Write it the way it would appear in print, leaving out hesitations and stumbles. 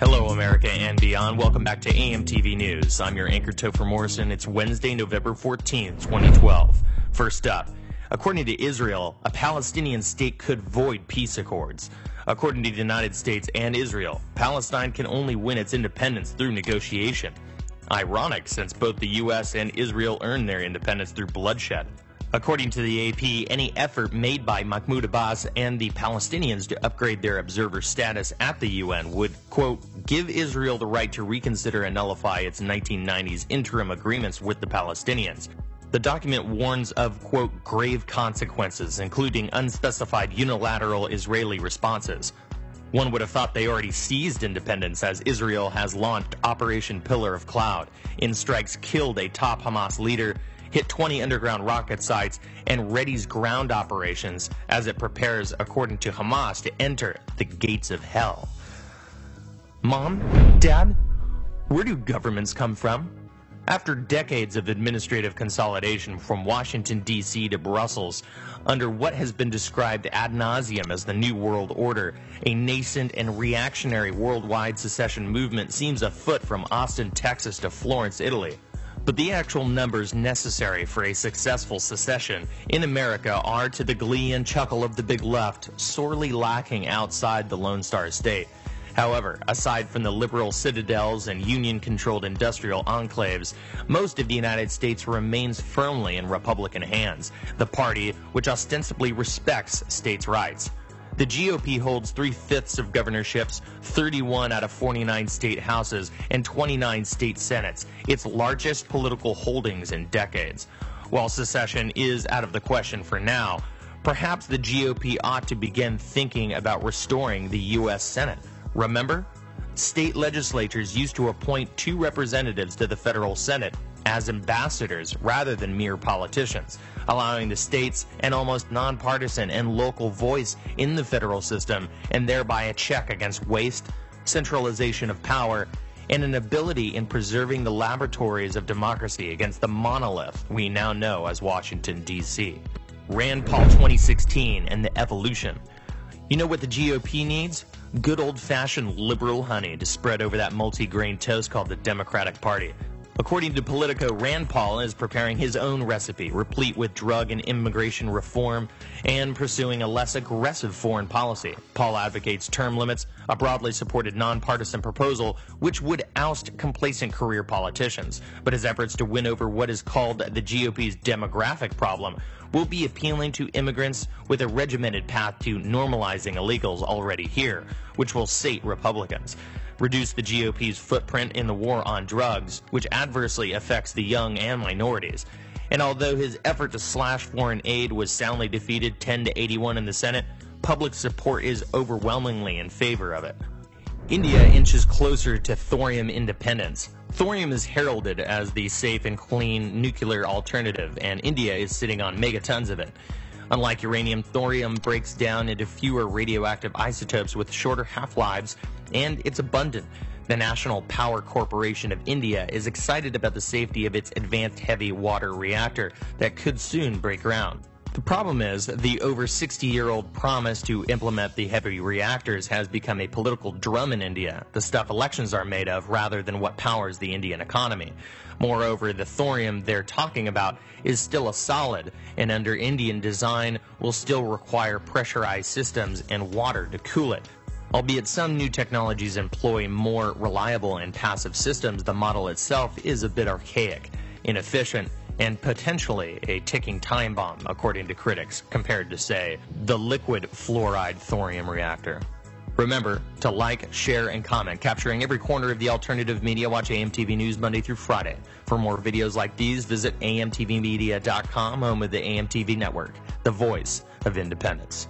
Hello, America and beyond. Welcome back to AMTV News. I'm your anchor, Topher Morrison. It's Wednesday, November 14th, 2012. First up, according to Israel, a Palestinian state could void peace accords. According to the United States and Israel, Palestine can only win its independence through negotiation. Ironic, since both the U.S. and Israel earned their independence through bloodshed. According to the AP, any effort made by Mahmoud Abbas and the Palestinians to upgrade their observer status at the UN would, quote, give Israel the right to reconsider and nullify its 1990s interim agreements with the Palestinians. The document warns of, quote, grave consequences, including unspecified unilateral Israeli responses. One would have thought they already seized independence, as Israel has launched Operation Pillar of Cloud. In strikes killed a top Hamas leader, hit 20 underground rocket sites, and readies ground operations as it prepares, according to Hamas, to enter the gates of hell. Mom? Dad? Where do governments come from? After decades of administrative consolidation from Washington, D.C. to Brussels, under what has been described ad nauseum as the New World Order, a nascent and reactionary worldwide secession movement seems afoot from Austin, Texas to Florence, Italy. But the actual numbers necessary for a successful secession in America are, to the glee and chuckle of the big left, sorely lacking outside the Lone Star State. However, aside from the liberal citadels and union-controlled industrial enclaves, most of the United States remains firmly in Republican hands, the party which ostensibly respects states' rights. The GOP holds 3/5 of governorships, 31 out of 49 state houses, and 29 state senates, its largest political holdings in decades. While secession is out of the question for now, perhaps the GOP ought to begin thinking about restoring the U.S. Senate. Remember? State legislatures used to appoint 2 representatives to the federal Senate as ambassadors rather than mere politicians, allowing the states an almost nonpartisan and local voice in the federal system, and thereby a check against waste, centralization of power, and an ability in preserving the laboratories of democracy against the monolith we now know as Washington, D.C. Rand Paul 2016 and the evolution. You know what the GOP needs? Good old-fashioned liberal honey to spread over that multi-grain toast called the Democratic Party. According to Politico, Rand Paul is preparing his own recipe, replete with drug and immigration reform and pursuing a less aggressive foreign policy. Paul advocates term limits, a broadly supported nonpartisan proposal which would oust complacent career politicians. But his efforts to win over what is called the GOP's demographic problem will be appealing to immigrants with a regimented path to normalizing illegals already here, which will sate Republicans. Reduce the GOP's footprint in the war on drugs, which adversely affects the young and minorities. And although his effort to slash foreign aid was soundly defeated 10-81 in the Senate, public support is overwhelmingly in favor of it. India inches closer to thorium independence. Thorium is heralded as the safe and clean nuclear alternative, and India is sitting on megatons of it. Unlike uranium, thorium breaks down into fewer radioactive isotopes with shorter half-lives, and it's abundant. The National Power Corporation of India is excited about the safety of its advanced heavy water reactor that could soon break ground. The problem is, the over 60-year-old promise to implement the heavy reactors has become a political drum in India, the stuff elections are made of rather than what powers the Indian economy. Moreover, the thorium they're talking about is still a solid, and under Indian design will still require pressurized systems and water to cool it. Albeit some new technologies employ more reliable and passive systems, the model itself is a bit archaic, inefficient, and potentially a ticking time bomb, according to critics, compared to, say, the liquid fluoride thorium reactor. Remember to like, share, and comment, capturing every corner of the alternative media. Watch AMTV News Monday through Friday. For more videos like these, visit amtvmedia.com, home of the AMTV network, the voice of independence.